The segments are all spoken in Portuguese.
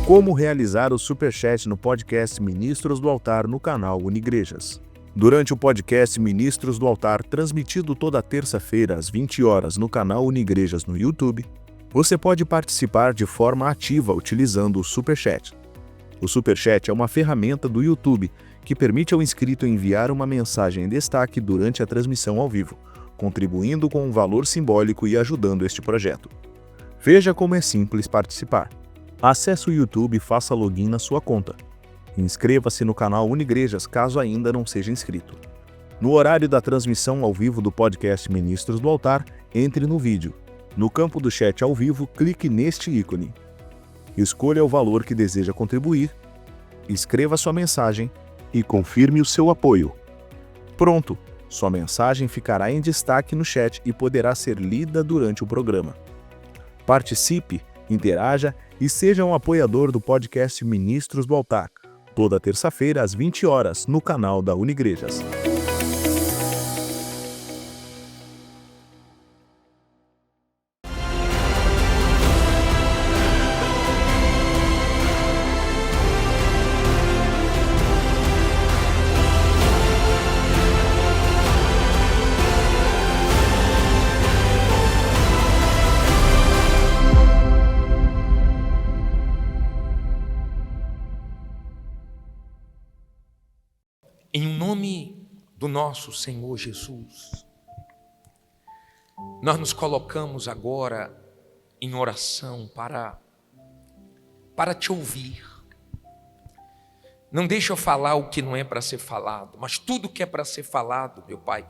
Como realizar o Superchat no podcast Ministros do Altar no canal Unigrejas. Durante o podcast Ministros do Altar, transmitido toda terça-feira às 20 horas no canal Unigrejas no YouTube, você pode participar de forma ativa utilizando o Superchat. O Superchat é uma ferramenta do YouTube que permite ao inscrito enviar uma mensagem em destaque durante a transmissão ao vivo, contribuindo com um valor simbólico e ajudando este projeto. Veja como é simples participar. Acesse o YouTube e faça login na sua conta. Inscreva-se no canal Unigrejas caso ainda não seja inscrito. No horário da transmissão ao vivo do podcast Ministros do Altar, entre no vídeo. No campo do chat ao vivo, clique neste ícone. Escolha o valor que deseja contribuir, escreva sua mensagem e confirme o seu apoio. Pronto! Sua mensagem ficará em destaque no chat e poderá ser lida durante o programa. Participe, interaja e seja um apoiador do podcast Ministros do Altar, toda terça-feira às 20 horas no canal da Unigrejas. Em nome do nosso Senhor Jesus, nós nos colocamos agora em oração para te ouvir. Não deixa eu falar o que não é para ser falado, mas tudo que é para ser falado, meu Pai,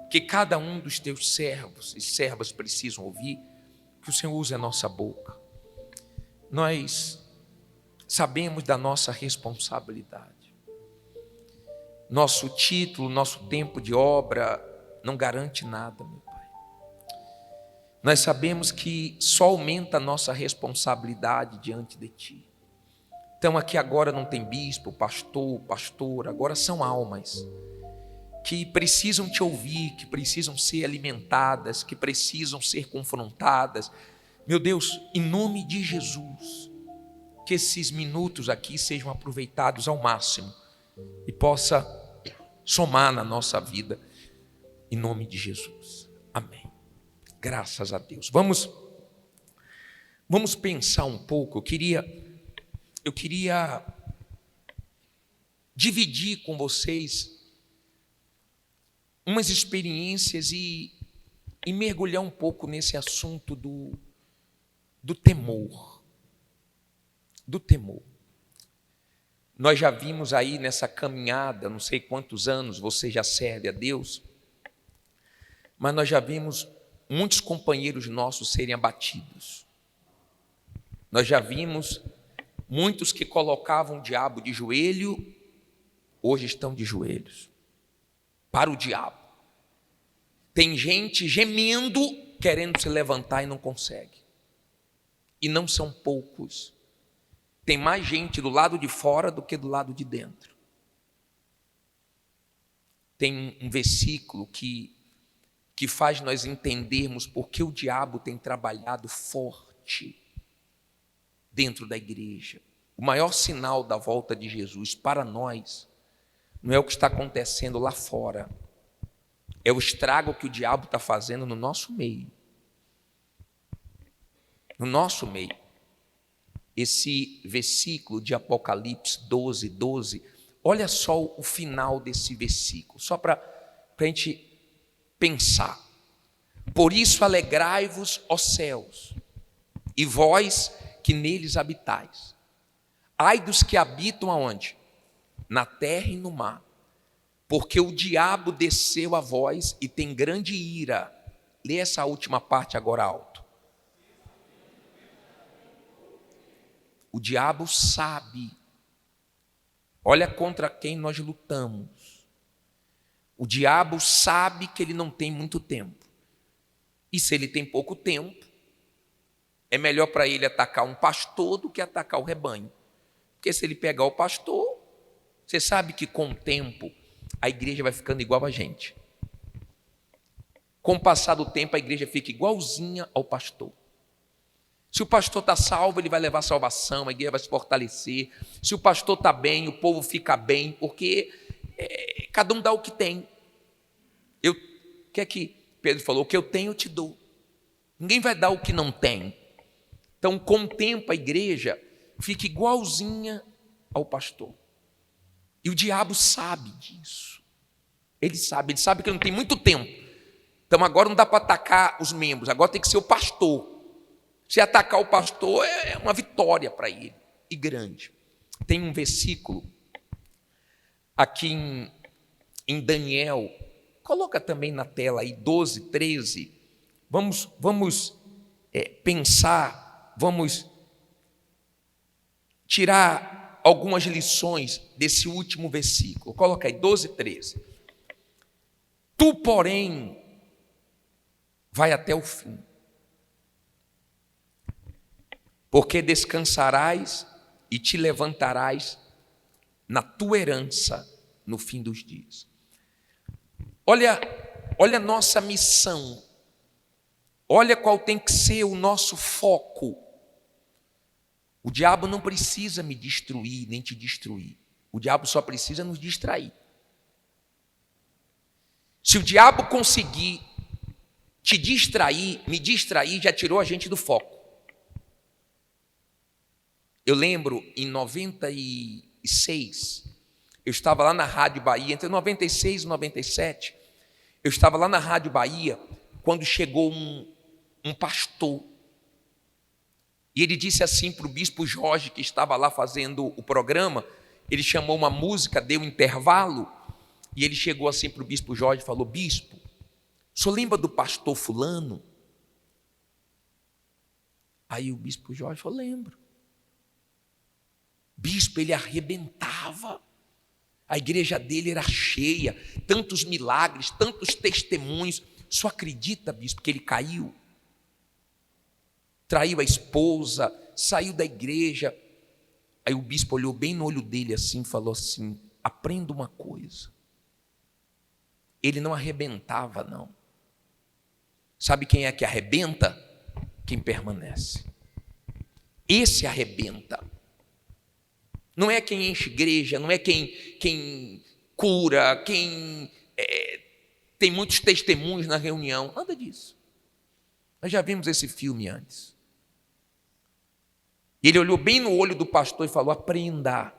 que cada um dos teus servos e servas precisam ouvir, que o Senhor use a nossa boca. Nós sabemos da nossa responsabilidade. Nosso título, nosso tempo de obra não garante nada, meu Pai. Nós sabemos que só aumenta a nossa responsabilidade diante de Ti. Então aqui agora não tem bispo, pastor, pastora, agora são almas que precisam Te ouvir, que precisam ser alimentadas, que precisam ser confrontadas. Meu Deus, em nome de Jesus, que esses minutos aqui sejam aproveitados ao máximo e possa somar na nossa vida, em nome de Jesus. Amém. Graças a Deus. Vamos pensar um pouco. Eu queria dividir com vocês umas experiências e mergulhar um pouco nesse assunto do temor. Do temor. Nós já vimos aí nessa caminhada, não sei quantos anos você já serve a Deus, mas nós já vimos muitos companheiros nossos serem abatidos. Nós já vimos muitos que colocavam o diabo de joelho, hoje estão de joelhos para o diabo. Tem gente gemendo, querendo se levantar e não consegue. E não são poucos. Tem mais gente do lado de fora do que do lado de dentro. Tem um versículo que faz nós entendermos por que o diabo tem trabalhado forte dentro da igreja. O maior sinal da volta de Jesus para nós não é o que está acontecendo lá fora, é o estrago que o diabo está fazendo no nosso meio. No nosso meio. Esse versículo de Apocalipse 12, 12, olha só o final desse versículo, só para a gente pensar. Por isso alegrai-vos, ó céus, e vós que neles habitais. Ai dos que habitam aonde? Na terra e no mar, porque o diabo desceu a vós e tem grande ira. Lê essa última parte agora alto. O diabo sabe, olha contra quem nós lutamos. O diabo sabe que ele não tem muito tempo. E se ele tem pouco tempo, é melhor para ele atacar um pastor do que atacar o rebanho. Porque se ele pegar o pastor, você sabe que com o tempo a igreja vai ficando igual a gente. Com o passar do tempo a igreja fica igualzinha ao pastor. Se o pastor está salvo, ele vai levar salvação, a igreja vai se fortalecer. Se o pastor está bem, o povo fica bem, porque cada um dá o que tem. O que é que Pedro falou? O que eu tenho, eu te dou. Ninguém vai dar o que não tem. Então, com o tempo, a igreja fica igualzinha ao pastor. E o diabo sabe disso. Ele sabe que não tem muito tempo. Então, agora não dá para atacar os membros, agora tem que ser o pastor. Se atacar o pastor, é uma vitória para ele, e grande. Tem um versículo aqui em Daniel, coloca também na tela aí, 12, 13. Vamos pensar, vamos tirar algumas lições desse último versículo. Coloca aí, 12, 13. Tu, porém, vai até o fim, porque descansarás e te levantarás na tua herança no fim dos dias. Olha a nossa missão, olha qual tem que ser o nosso foco. O diabo não precisa me destruir, nem te destruir. O diabo só precisa nos distrair. Se o diabo conseguir te distrair, me distrair, já tirou a gente do foco. Eu lembro, em 96, eu estava lá na Rádio Bahia, entre 96 e 97, eu estava lá na Rádio Bahia, quando chegou um pastor, e ele disse assim para o bispo Jorge, que estava lá fazendo o programa, ele chamou uma música, deu um intervalo, e ele chegou assim para o bispo Jorge e falou: bispo, o senhor lembra do pastor fulano? Aí o bispo Jorge falou: lembro. Bispo, ele arrebentava, a igreja dele era cheia, tantos milagres, tantos testemunhos. Só acredita, bispo, que ele caiu? Traiu a esposa, saiu da igreja. Aí o bispo olhou bem no olho dele assim e falou assim: aprenda uma coisa, ele não arrebentava não. Sabe quem é que arrebenta? Quem permanece. Esse arrebenta. Não é quem enche igreja, não é quem cura, quem tem muitos testemunhos na reunião, nada disso. Nós já vimos esse filme antes. Ele olhou bem no olho do pastor e falou: aprenda.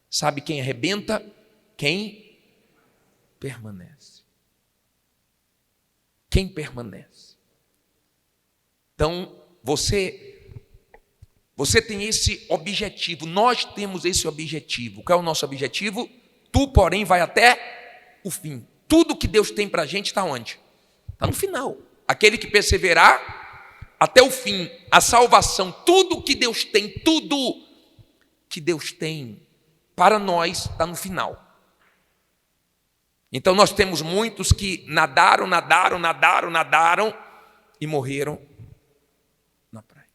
Sabe quem arrebenta? Quem permanece. Quem permanece. Então, você tem esse objetivo, nós temos esse objetivo. Qual é o nosso objetivo? Tu, porém, vai até o fim. Tudo que Deus tem para a gente está onde? Está no final. Aquele que perseverar até o fim, a salvação, tudo que Deus tem, tudo que Deus tem para nós está no final. Então nós temos muitos que nadaram e morreram na praia,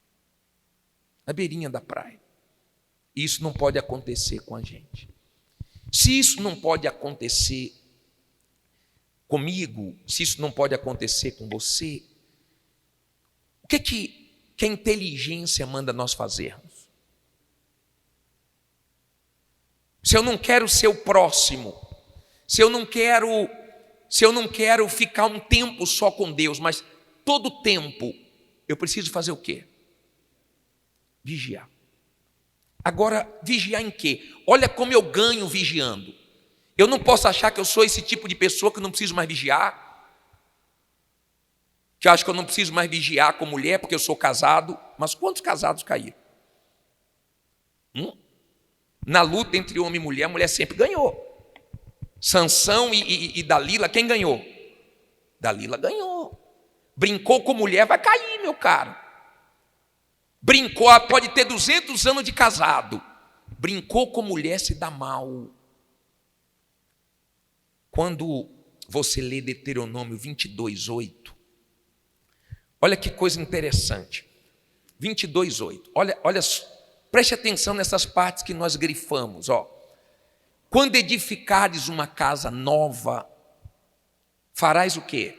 na beirinha da praia. Isso não pode acontecer com a gente. Se isso não pode acontecer comigo, se isso não pode acontecer com você, o que a inteligência manda nós fazermos? Se eu não quero ser o próximo, se eu não quero ficar um tempo só com Deus, mas todo tempo eu preciso fazer o quê? Vigiar. Agora, vigiar em quê? Olha como eu ganho vigiando. Eu não posso achar que eu sou esse tipo de pessoa que não preciso mais vigiar, que eu acho que eu não preciso mais vigiar com mulher porque eu sou casado. Mas quantos casados caíram? Na luta entre homem e mulher, a mulher sempre ganhou. Sansão e Dalila, quem ganhou? Dalila ganhou. Brincou com mulher, vai cair, meu caro. Brincou, pode ter 200 anos de casado. Brincou com mulher, se dá mal. Quando você lê Deuteronômio 22:8, olha que coisa interessante. 22:8, olha, preste atenção nessas partes que nós grifamos, ó. Quando edificares uma casa nova, farás o quê?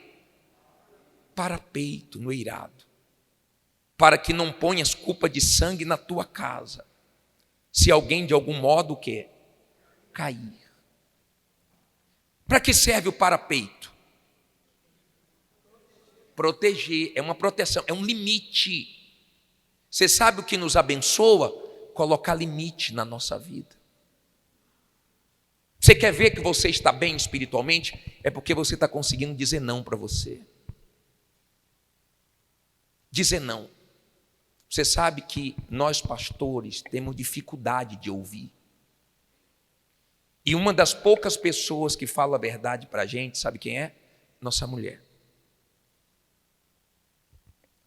Parapeito no eirado. para que não ponhas culpa de sangue na tua casa, se alguém de algum modo o quê? Cair. Para que serve o parapeito? Proteger, é uma proteção, é um limite. Você sabe o que nos abençoa? Colocar limite na nossa vida. Você quer ver que você está bem espiritualmente? É porque você está conseguindo dizer não para você. Dizer não. Você sabe que nós pastores temos dificuldade de ouvir. E uma das poucas pessoas que fala a verdade para a gente, sabe quem é? Nossa mulher.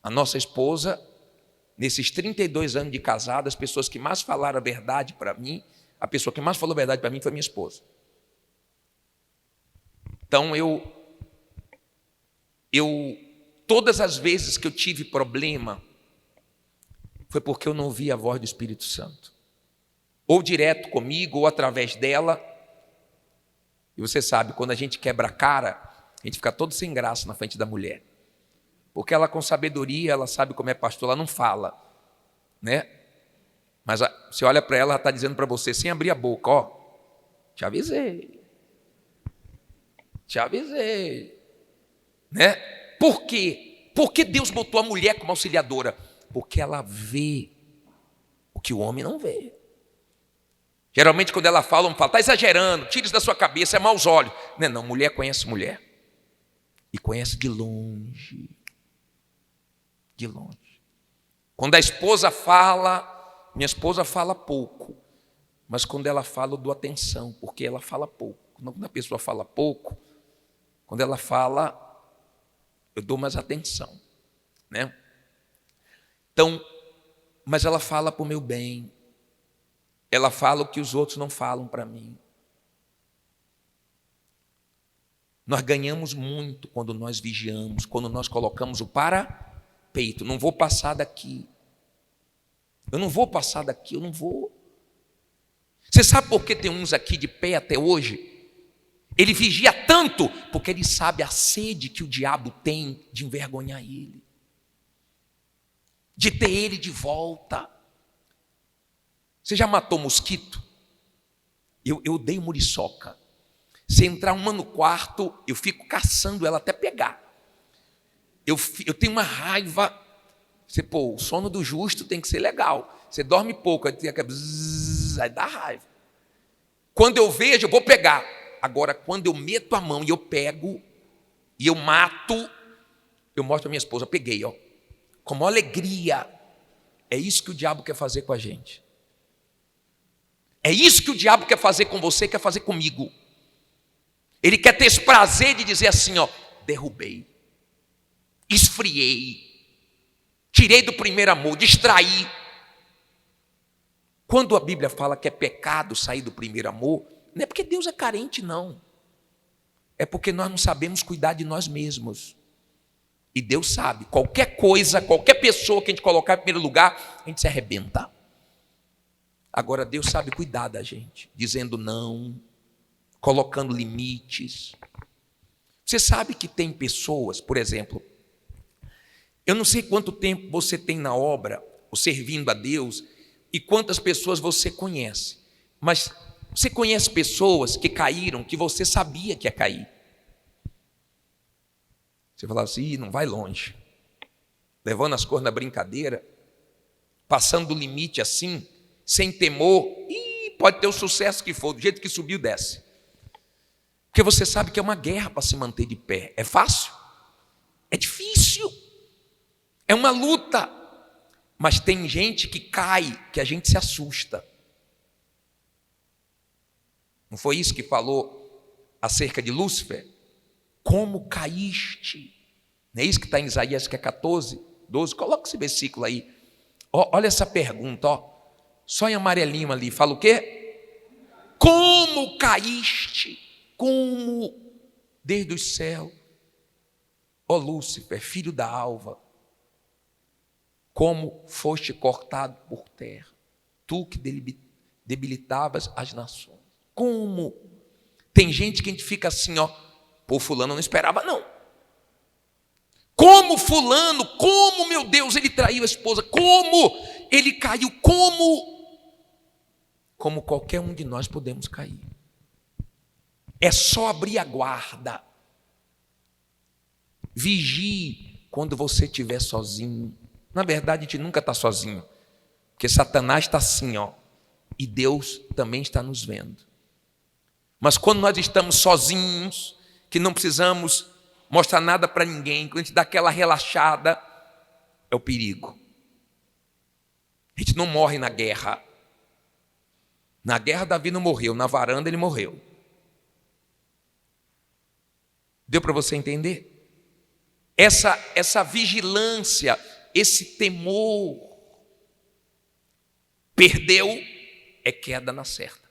A nossa esposa, nesses 32 anos de casado, as pessoas que mais falaram a verdade para mim, a pessoa que mais falou a verdade para mim foi minha esposa. Então todas as vezes que eu tive problema, foi porque eu não ouvi a voz do Espírito Santo. Ou direto comigo, ou através dela. E você sabe, quando a gente quebra a cara, a gente fica todo sem graça na frente da mulher. Porque ela com sabedoria, ela sabe como é pastor, ela não fala, né? Mas você olha para ela, ela está dizendo para você, sem abrir a boca, ó, te avisei, né? Por quê? Porque Deus botou a mulher como auxiliadora? Porque ela vê o que o homem não vê. Geralmente quando ela fala, está exagerando, tira isso da sua cabeça, é maus olhos. Não, mulher conhece mulher. E conhece de longe. De longe. Quando a esposa fala, minha esposa fala pouco, mas quando ela fala eu dou atenção, porque ela fala pouco. Quando a pessoa fala pouco, quando ela fala, eu dou mais atenção, né? Então, mas ela fala para o meu bem, ela fala o que os outros não falam para mim. Nós ganhamos muito quando nós vigiamos, quando nós colocamos o parapeito. Não vou passar daqui. Eu não vou passar daqui, eu não vou. Você sabe por que tem uns aqui de pé até hoje? Ele vigia tanto porque ele sabe a sede que o diabo tem de envergonhar ele, de ter ele de volta. Você já matou mosquito? Eu odeio muriçoca. Se entrar uma no quarto, eu fico caçando ela até pegar. Eu tenho uma raiva. O sono do justo tem que ser legal. Você dorme pouco, aí dá raiva. Quando eu vejo, eu vou pegar. Agora, quando eu meto a mão e eu pego, e eu mato, eu mostro para minha esposa, peguei, ó, com maior alegria. É isso que o diabo quer fazer com a gente. É isso que o diabo quer fazer com você, quer fazer comigo. Ele quer ter esse prazer de dizer assim, ó, derrubei, esfriei, tirei do primeiro amor, distraí. Quando a Bíblia fala que é pecado sair do primeiro amor, não é porque Deus é carente, não. É porque nós não sabemos cuidar de nós mesmos. E Deus sabe, qualquer coisa, qualquer pessoa que a gente colocar em primeiro lugar, a gente se arrebenta. Agora Deus sabe cuidar da gente, dizendo não, colocando limites. Você sabe que tem pessoas, por exemplo, eu não sei quanto tempo você tem na obra, ou servindo a Deus, e quantas pessoas você conhece, mas você conhece pessoas que caíram, que você sabia que ia cair. Você fala assim, não vai longe, levando as coisas na brincadeira, passando do limite assim, sem temor, e pode ter o sucesso que for, do jeito que subiu, desce. Porque você sabe que é uma guerra para se manter de pé. É fácil? É difícil. É uma luta. Mas tem gente que cai, que a gente se assusta. Não foi isso que falou acerca de Lúcifer? Como caíste? Não é isso que está em Isaías, que é 14, 12? Coloca esse versículo aí. Olha essa pergunta, ó. Só em amarelinho ali. Fala o quê? Como caíste? Como desde os céus, ó Lúcifer, filho da alva, como foste cortado por terra, tu que debilitavas as nações. Como? Tem gente que a gente fica assim, ó, pô, fulano não esperava não. Como fulano, como, meu Deus, ele traiu a esposa, como ele caiu, como qualquer um de nós podemos cair. É só abrir a guarda. Vigie quando você estiver sozinho. Na verdade, a gente nunca está sozinho, porque Satanás está assim, ó, e Deus também está nos vendo. Mas quando nós estamos sozinhos, que não precisamos mostrar nada para ninguém, quando a gente dá aquela relaxada, é o perigo. A gente não morre na guerra. Na guerra Davi não morreu, na varanda ele morreu. Deu para você entender? Essa vigilância, esse temor, perdeu, é queda na certa.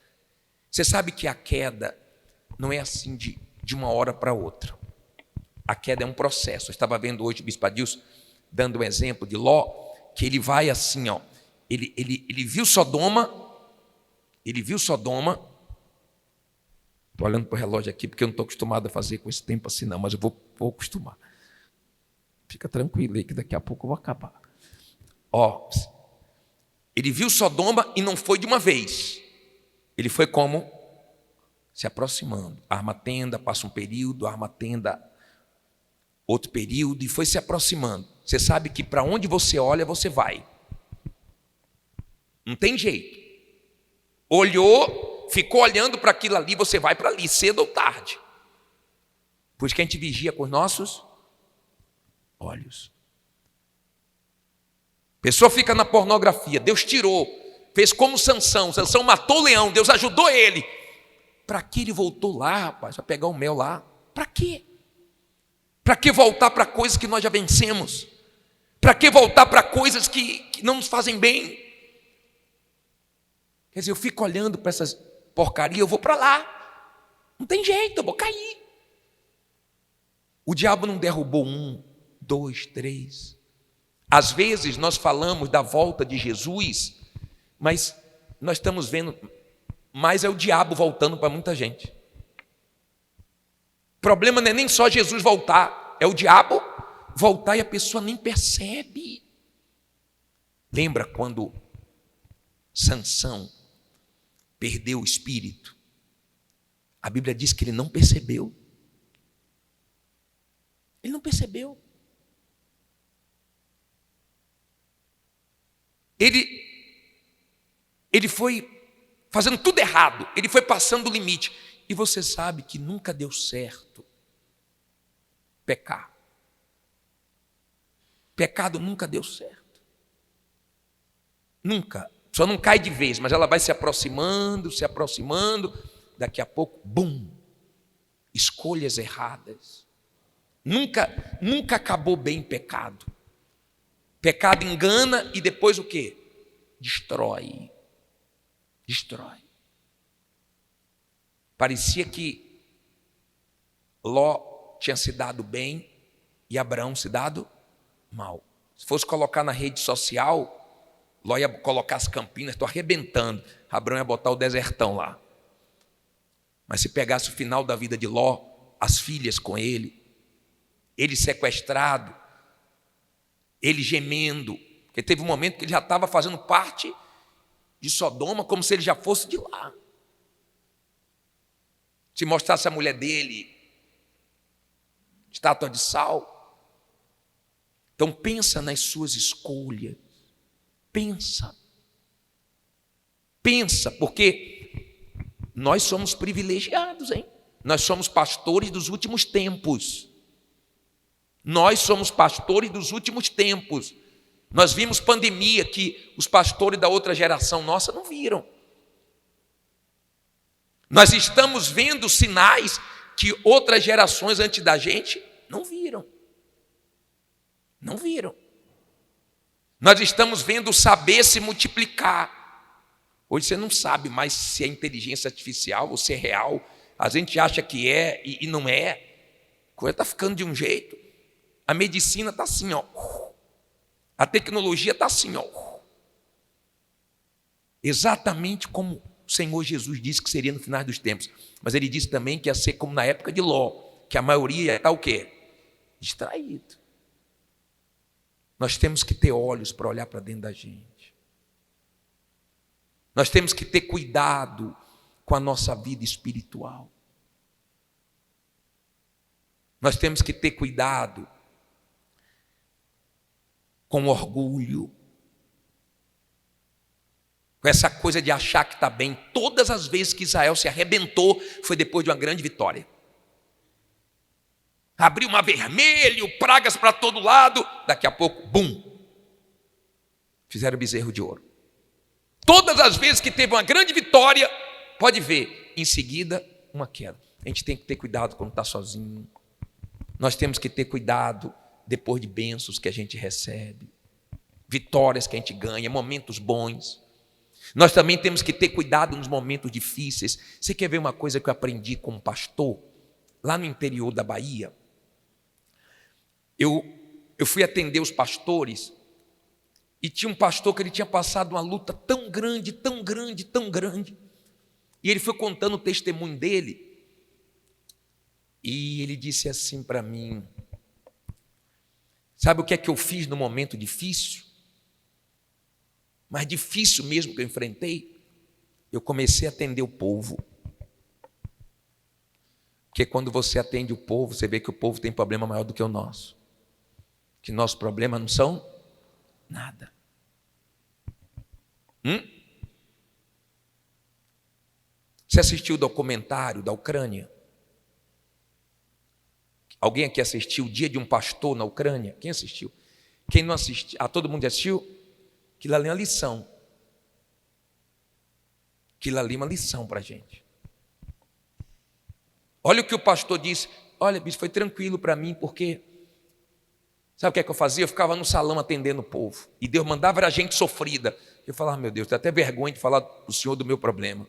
Você sabe que a queda não é assim de uma hora para outra. A queda é um processo. Eu estava vendo hoje o bispo Adilson dando um exemplo de Ló, que ele vai assim, ó, ele viu Sodoma, estou olhando para o relógio aqui, porque eu não estou acostumado a fazer com esse tempo assim não, mas eu vou acostumar. Fica tranquilo aí, que daqui a pouco eu vou acabar. Ó, ele viu Sodoma e não foi de uma vez. Ele foi como? Se aproximando. Arma a tenda, passa um período, arma a tenda, outro período, e foi se aproximando. Você sabe que para onde você olha, você vai. Não tem jeito. Olhou, ficou olhando para aquilo ali, você vai para ali, cedo ou tarde. Por isso que a gente vigia com os nossos olhos. Pessoa fica na pornografia, Deus tirou, fez como Sansão matou o leão, Deus ajudou ele. Para que ele voltou lá, rapaz, para pegar o mel lá? Para quê? Para que voltar para coisas que nós já vencemos? Para que voltar para coisas que não nos fazem bem? Quer dizer, eu fico olhando para essas porcarias, eu vou para lá. Não tem jeito, eu vou cair. O diabo não derrubou 1, 2, 3. Às vezes nós falamos da volta de Jesus, mas nós estamos vendo, mais é o diabo voltando para muita gente. O problema não é nem só Jesus voltar, é o diabo voltar e a pessoa nem percebe. Lembra quando Sansão perdeu o espírito? A Bíblia diz que ele não percebeu. Ele não percebeu. Ele foi fazendo tudo errado, ele foi passando o limite. E você sabe que nunca deu certo pecar. Pecado nunca deu certo. Nunca. Só não cai de vez, mas ela vai se aproximando, daqui a pouco, bum, escolhas erradas. Nunca acabou bem pecado. Pecado engana e depois o quê? Destrói. Parecia que Ló tinha se dado bem e Abraão se dado mal. Se fosse colocar na rede social, Ló ia colocar as Campinas, estou arrebentando. Abraão ia botar o desertão lá. Mas se pegasse o final da vida de Ló, as filhas com ele sequestrado, ele gemendo, porque teve um momento que ele já estava fazendo parte de Sodoma, como se ele já fosse de lá. Se mostrasse a mulher dele, estátua de sal. Então pensa nas suas escolhas. Pensa, porque nós somos privilegiados, hein? Nós somos pastores dos últimos tempos. Nós vimos pandemia que os pastores da outra geração nossa não viram. Nós estamos vendo sinais que outras gerações antes da gente não viram. Nós estamos vendo o saber se multiplicar. Hoje você não sabe mais se é inteligência artificial ou se é real. A gente acha que é e não é. A coisa está ficando de um jeito. A medicina está assim, ó. A tecnologia está assim, ó. Exatamente como o Senhor Jesus disse que seria no final dos tempos. Mas ele disse também que ia ser como na época de Ló, que a maioria ia estar o quê? Distraído. Nós temos que ter olhos para olhar para dentro da gente. Nós temos que ter cuidado com a nossa vida espiritual. Nós temos que ter cuidado com o orgulho, com essa coisa de achar que está bem. Todas as vezes que Israel se arrebentou, foi depois de uma grande vitória. Abriu mar vermelho, pragas para todo lado, daqui a pouco, bum, fizeram bezerro de ouro. Todas as vezes que teve uma grande vitória, pode ver, em seguida, uma queda. A gente tem que ter cuidado quando está sozinho. Nós temos que ter cuidado depois de bênçãos que a gente recebe, vitórias que a gente ganha, momentos bons. Nós também temos que ter cuidado nos momentos difíceis. Você quer ver uma coisa que eu aprendi como pastor? Lá no interior da Bahia, eu fui atender os pastores e tinha um pastor que ele tinha passado uma luta tão grande, tão grande, tão grande. E ele foi contando o testemunho dele. E ele disse assim para mim: sabe o que é que eu fiz no momento difícil? Mais difícil mesmo que eu enfrentei? Eu comecei a atender o povo. Porque quando você atende o povo, você vê que o povo tem problema maior do que o nosso. Que nossos problemas não são nada. Você assistiu o documentário da Ucrânia? Alguém aqui assistiu o Dia de um Pastor na Ucrânia? Quem assistiu? Quem não assistiu? Todo mundo assistiu? Aquilo ali é uma lição. Aquilo ali é uma lição para a gente. Olha o que o pastor disse. Olha, bicho, foi tranquilo para mim, porque sabe o que é que eu fazia? Eu ficava no salão atendendo o povo. E Deus mandava a gente sofrida. Eu falava, meu Deus, tenho até vergonha de falar para o Senhor do meu problema.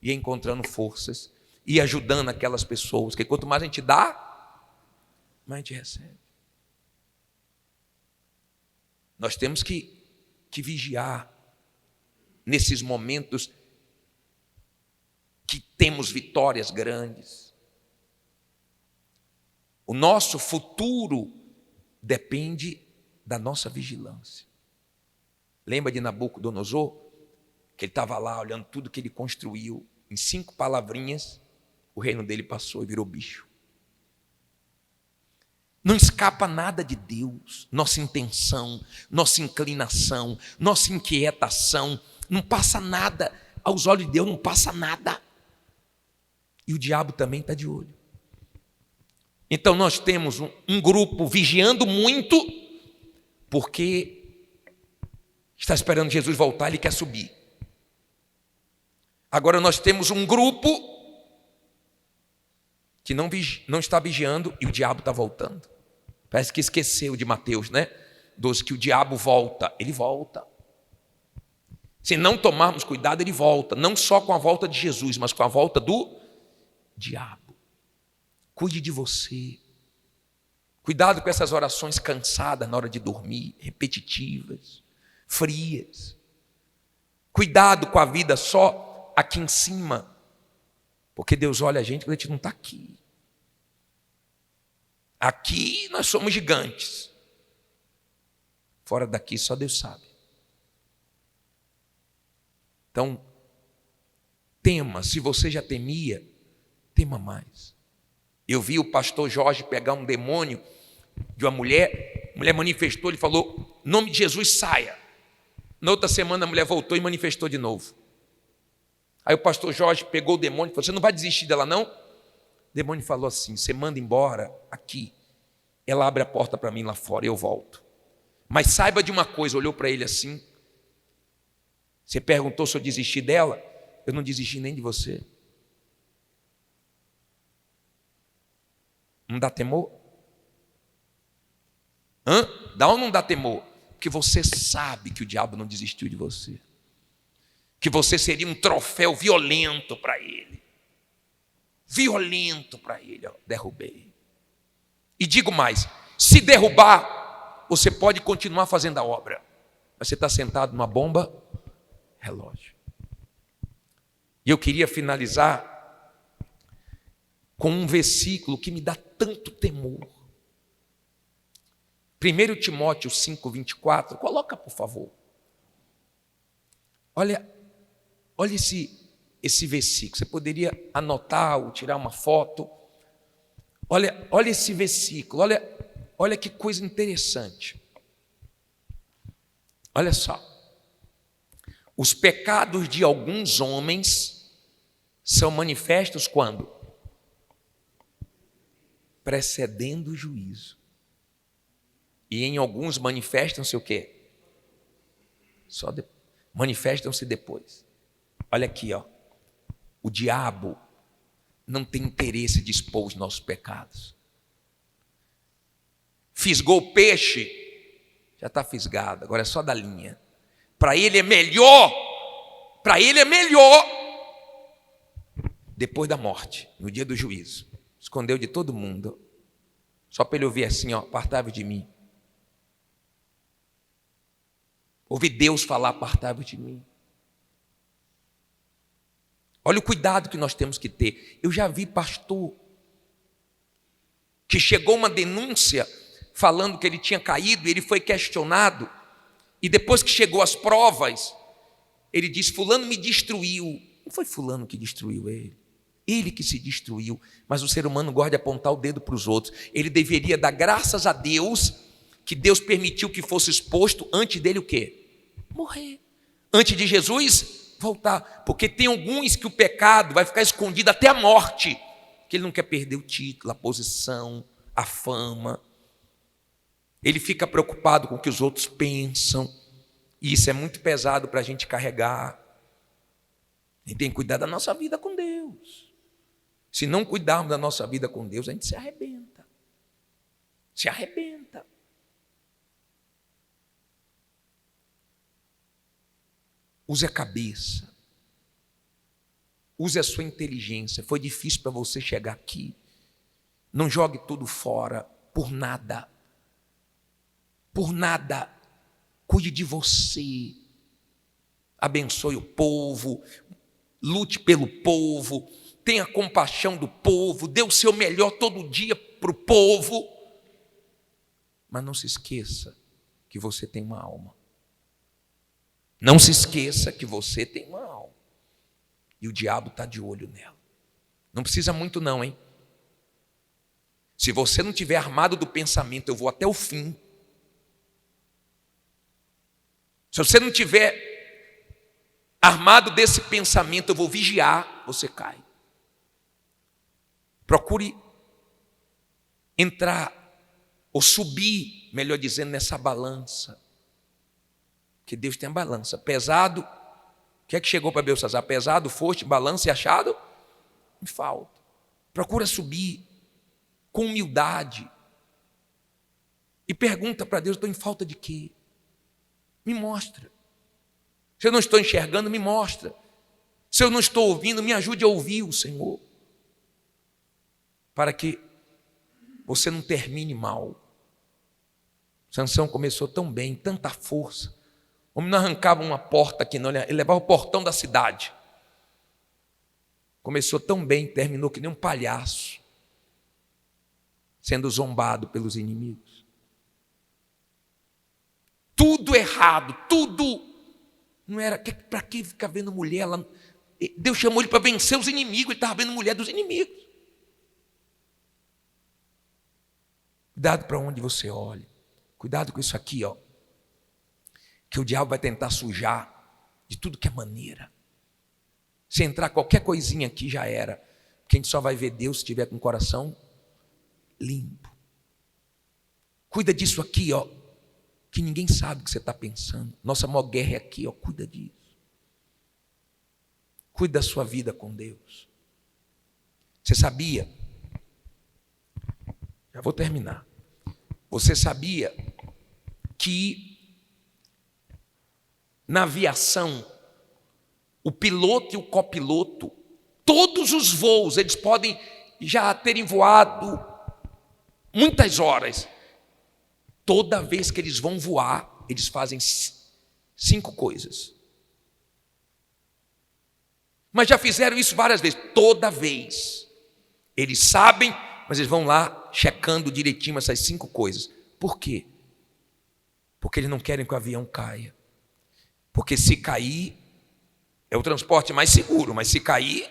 Ia encontrando forças, ia ajudando aquelas pessoas, porque quanto mais a gente dá, mais a gente recebe. Nós temos que vigiar nesses momentos que temos vitórias grandes. O nosso futuro depende da nossa vigilância. Lembra de Nabucodonosor? Que ele estava lá olhando tudo que ele construiu. Em 5 palavrinhas, o reino dele passou e virou bicho. Não escapa nada de Deus. Nossa intenção, nossa inclinação, nossa inquietação. Não passa nada. Aos olhos de Deus não passa nada. E o diabo também está de olho. Então nós temos um grupo vigiando muito, porque está esperando Jesus voltar, ele quer subir. Agora nós temos um grupo que não está vigiando e o diabo está voltando. Parece que esqueceu de Mateus, né? 12, que o diabo volta. Ele volta. Se não tomarmos cuidado, ele volta. Não só com a volta de Jesus, mas com a volta do diabo. Cuide de você. Cuidado com essas orações cansadas na hora de dormir, repetitivas, frias. Cuidado com a vida só aqui em cima, porque Deus olha a gente quando a gente não está aqui. Aqui nós somos gigantes. Fora daqui só Deus sabe. Então, tema, se você já temia, tema mais. Eu vi o pastor Jorge pegar um demônio de uma mulher, a mulher manifestou, ele falou, em nome de Jesus, saia. Na outra semana a mulher voltou e manifestou de novo. Aí o pastor Jorge pegou o demônio e falou, você não vai desistir dela não? O demônio falou assim, você manda embora aqui, ela abre a porta para mim lá fora e eu volto. Mas saiba de uma coisa, olhou para ele assim, você perguntou se eu desisti dela? Eu não desisti nem de você. Não dá temor? Dá ou não dá temor? Porque você sabe que o diabo não desistiu de você. Que você seria um troféu violento para ele. Violento para ele. Derrubei. E digo mais, se derrubar, você pode continuar fazendo a obra. Mas você está sentado numa bomba relógio. E eu queria finalizar com um versículo que me dá tanto temor. 1 Timóteo 5:24, coloca por favor. Olha esse versículo, você poderia anotar ou tirar uma foto. Olha esse versículo, olha que coisa interessante. Olha só. Os pecados de alguns homens são manifestos quando? Precedendo o juízo. E em alguns manifestam-se o quê? Manifestam-se depois. Olha aqui, ó. O diabo não tem interesse de expor os nossos pecados. Fisgou o peixe, já está fisgado, agora é só da linha. Para ele é melhor, depois da morte, no dia do juízo. Escondeu de todo mundo, só para ele ouvir assim, ó, apartai-vos de mim. Ouvir Deus falar, apartai-vos de mim. Olha o cuidado que nós temos que ter. Eu já vi pastor que chegou uma denúncia falando que ele tinha caído, ele foi questionado, e depois que chegou as provas, ele disse, fulano me destruiu. Não foi fulano que destruiu ele que se destruiu, mas o ser humano gosta de apontar o dedo para os outros. Ele deveria dar graças a Deus, que Deus permitiu que fosse exposto antes dele o quê? Morrer. Antes de Jesus voltar, porque tem alguns que o pecado vai ficar escondido até a morte, que ele não quer perder o título, a posição, a fama. Ele fica preocupado com o que os outros pensam, e isso é muito pesado para a gente carregar. E tem que cuidar da nossa vida com Deus. Se não cuidarmos da nossa vida com Deus, a gente se arrebenta. Se arrebenta. Use a cabeça. Use a sua inteligência. Foi difícil para você chegar aqui. Não jogue tudo fora por nada. Por nada. Cuide de você. Abençoe o povo. Lute pelo povo. Tenha compaixão do povo. Dê o seu melhor todo dia para o povo. Mas não se esqueça que você tem uma alma. Não se esqueça que você tem uma alma. E o diabo está de olho nela. Não precisa muito não, hein? Se você não tiver armado do pensamento, eu vou até o fim. Se você não tiver armado desse pensamento, eu vou vigiar, você cai. Procure entrar, ou subir, melhor dizendo, nessa balança. Que Deus tem a balança. Pesado, o que é que chegou para Belsazar? Pesado, foste, balança e achado? Me falta. Procura subir com humildade. E pergunta para Deus, estou em falta de quê? Me mostra. Se eu não estou enxergando, me mostra. Se eu não estou ouvindo, me ajude a ouvir o Senhor. Para que você não termine mal. Sansão começou tão bem, tanta força. O homem não arrancava uma porta aqui, não, ele levava o portão da cidade. Começou tão bem, terminou que nem um palhaço, sendo zombado pelos inimigos. Tudo errado, tudo. Não era, para que ficar vendo mulher? Deus chamou ele para vencer os inimigos, ele estava vendo mulher dos inimigos. Cuidado para onde você olha. Cuidado com isso aqui, ó. Que o diabo vai tentar sujar de tudo que é maneira. Se entrar qualquer coisinha aqui, já era. Porque a gente só vai ver Deus se estiver com o coração limpo. Cuida disso aqui, ó. Que ninguém sabe o que você está pensando. Nossa maior guerra é aqui, ó. Cuida disso. Cuida da sua vida com Deus. Você sabia? Já vou terminar. Você sabia que na aviação, o piloto e o copiloto, todos os voos, eles podem já terem voado muitas horas. Toda vez que eles vão voar, eles fazem 5 coisas. Mas já fizeram isso várias vezes. Toda vez. Eles sabem, mas eles vão lá checando direitinho essas 5 coisas. Por quê? Porque eles não querem que o avião caia. Porque se cair, é o transporte mais seguro, mas se cair,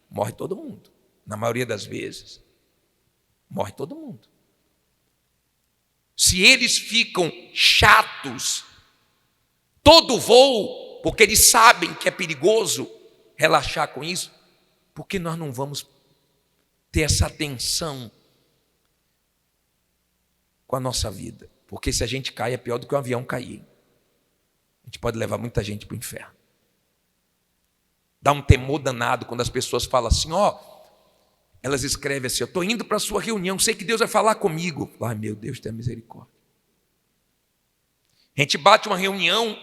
morre todo mundo. Na maioria das vezes, morre todo mundo. Se eles ficam chatos, todo voo, porque eles sabem que é perigoso relaxar com isso, por que nós não vamos ter essa atenção com a nossa vida? Porque se a gente cai, é pior do que um avião cair. A gente pode levar muita gente para o inferno. Dá um temor danado quando as pessoas falam assim, elas escrevem assim, eu estou indo para a sua reunião, sei que Deus vai falar comigo. Ai, meu Deus, tenha misericórdia. A gente bate uma reunião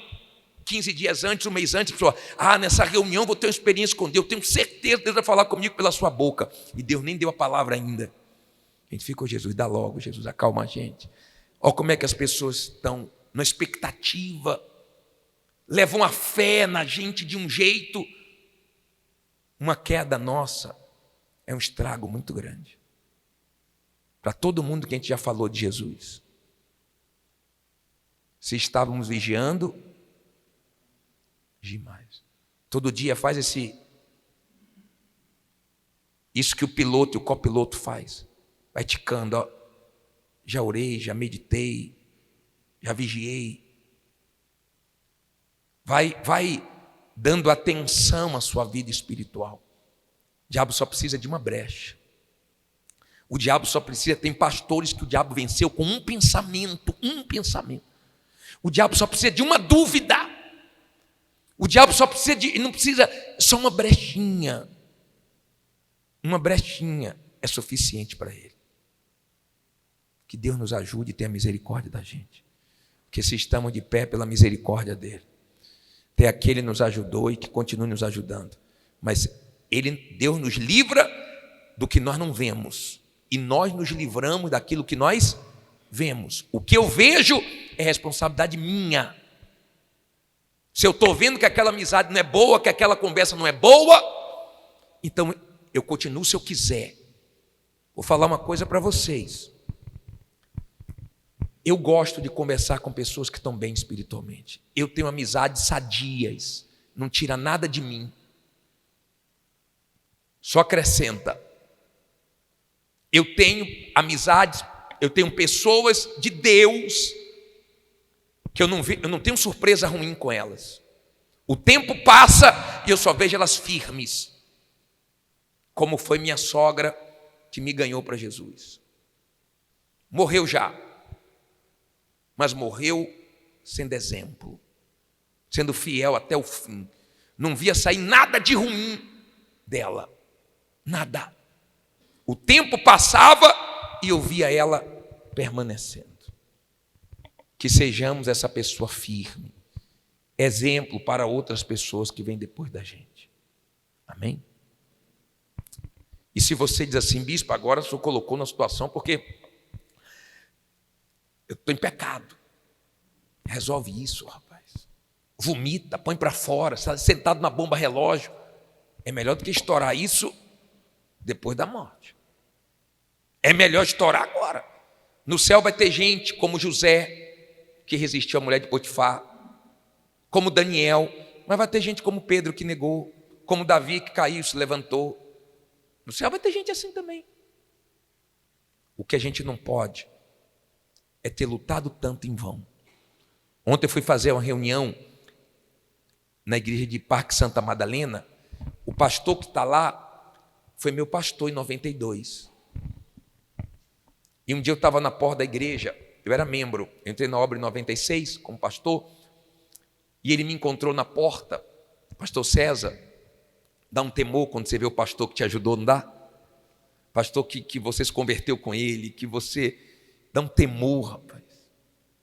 15 dias antes, um mês antes, a pessoa, nessa reunião vou ter uma experiência com Deus, eu tenho certeza que Deus vai falar comigo pela sua boca. E Deus nem deu a palavra ainda. A gente fica, Jesus, dá logo, Jesus, acalma a gente. Olha como é que as pessoas estão na expectativa, levam a fé na gente de um jeito. Uma queda nossa é um estrago muito grande. Para todo mundo que a gente já falou de Jesus. Se estávamos vigiando, demais. Todo dia faz isso que o piloto e o copiloto faz. Vai ticando, já orei, já meditei, já vigiei. Vai dando atenção à sua vida espiritual. O diabo só precisa de uma brecha. O diabo só precisa, tem pastores que o diabo venceu com um pensamento. O diabo só precisa de uma dúvida. O diabo só precisa não precisa, só uma brechinha. Uma brechinha é suficiente para ele. Que Deus nos ajude e tenha misericórdia da gente. Porque se estamos de pé pela misericórdia dele. Até aqui ele nos ajudou e que continue nos ajudando. Mas Deus nos livra do que nós não vemos. E nós nos livramos daquilo que nós vemos. O que eu vejo é responsabilidade minha. Se eu estou vendo que aquela amizade não é boa, que aquela conversa não é boa, então eu continuo se eu quiser. Vou falar uma coisa para vocês. Eu gosto de conversar com pessoas que estão bem espiritualmente. Eu tenho amizades sadias, não tira nada de mim. Só acrescenta. Eu tenho amizades, eu tenho pessoas de Deus que eu não tenho surpresa ruim com elas. O tempo passa e eu só vejo elas firmes. Como foi minha sogra que me ganhou para Jesus. Morreu já, mas morreu sendo exemplo, sendo fiel até o fim. Não via sair nada de ruim dela, nada. O tempo passava e eu via ela permanecendo. Que sejamos essa pessoa firme, exemplo para outras pessoas que vêm depois da gente. Amém? E se você diz assim, bispo, agora o senhor colocou na situação porque eu estou em pecado. Resolve isso, rapaz. Vomita, põe para fora, está sentado na bomba relógio. É melhor do que estourar isso depois da morte. É melhor estourar agora. No céu vai ter gente como José, que resistiu à mulher de Potifar, como Daniel, mas vai ter gente como Pedro que negou, como Davi que caiu e se levantou. No céu vai ter gente assim também. O que a gente não pode é ter lutado tanto em vão. Ontem eu fui fazer uma reunião na igreja de Parque Santa Madalena. O pastor que está lá foi meu pastor em 92. E um dia eu estava na porta da igreja, eu era membro, eu entrei na obra em 96 como pastor, e ele me encontrou na porta. Pastor César, dá um temor quando você vê o pastor que te ajudou, não dá? Pastor que você se converteu com ele, que você dá um temor, rapaz.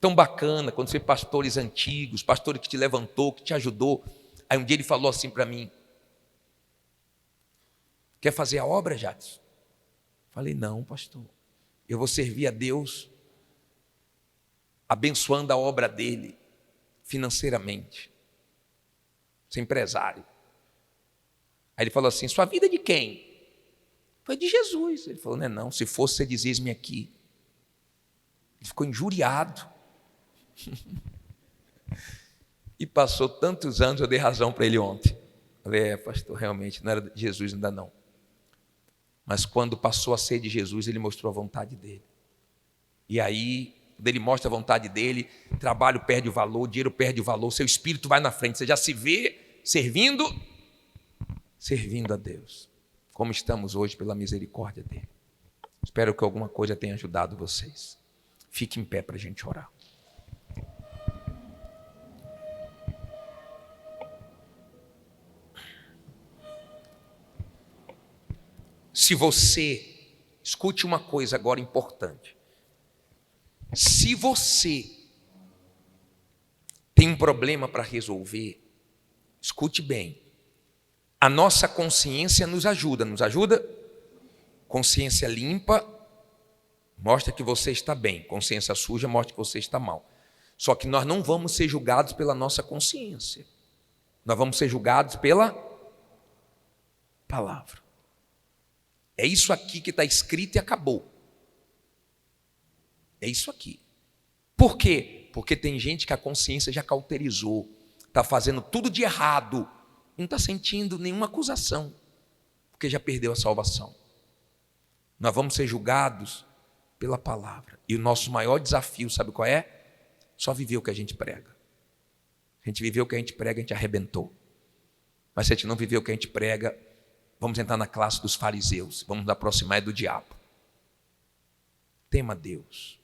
Tão bacana quando você vê pastores antigos, pastores que te levantou, que te ajudou. Aí um dia ele falou assim para mim: quer fazer a obra, Jadson? Falei, não, pastor. Eu vou servir a Deus abençoando a obra dele financeiramente. Ser empresário. Aí ele falou assim, sua vida é de quem? Foi de Jesus. Ele falou, não é não, se fosse você dizia-me aqui. Ele ficou injuriado. E passou tantos anos, eu dei razão para ele ontem. Falei, pastor, realmente não era de Jesus ainda não. Mas quando passou a ser de Jesus, ele mostrou a vontade dele. E aí, quando ele mostra a vontade dele, trabalho perde o valor, dinheiro perde o valor, seu espírito vai na frente, você já se vê servindo a Deus. Como estamos hoje pela misericórdia dele. Espero que alguma coisa tenha ajudado vocês. Fique em pé para a gente orar. Se você, escute uma coisa agora importante. Se você tem um problema para resolver, escute bem. A nossa consciência nos ajuda, não nos ajuda? Consciência limpa mostra que você está bem, consciência suja mostra que você está mal. Só que nós não vamos ser julgados pela nossa consciência. Nós vamos ser julgados pela palavra. É isso aqui que está escrito e acabou. É isso aqui. Por quê? Porque tem gente que a consciência já cauterizou, está fazendo tudo de errado, não está sentindo nenhuma acusação, porque já perdeu a salvação. Nós vamos ser julgados pela palavra. E o nosso maior desafio, sabe qual é? Só viver o que a gente prega. A gente viveu o que a gente prega, a gente arrebentou. Mas se a gente não viver o que a gente prega, vamos entrar na classe dos fariseus, vamos nos aproximar do diabo. Tema Deus.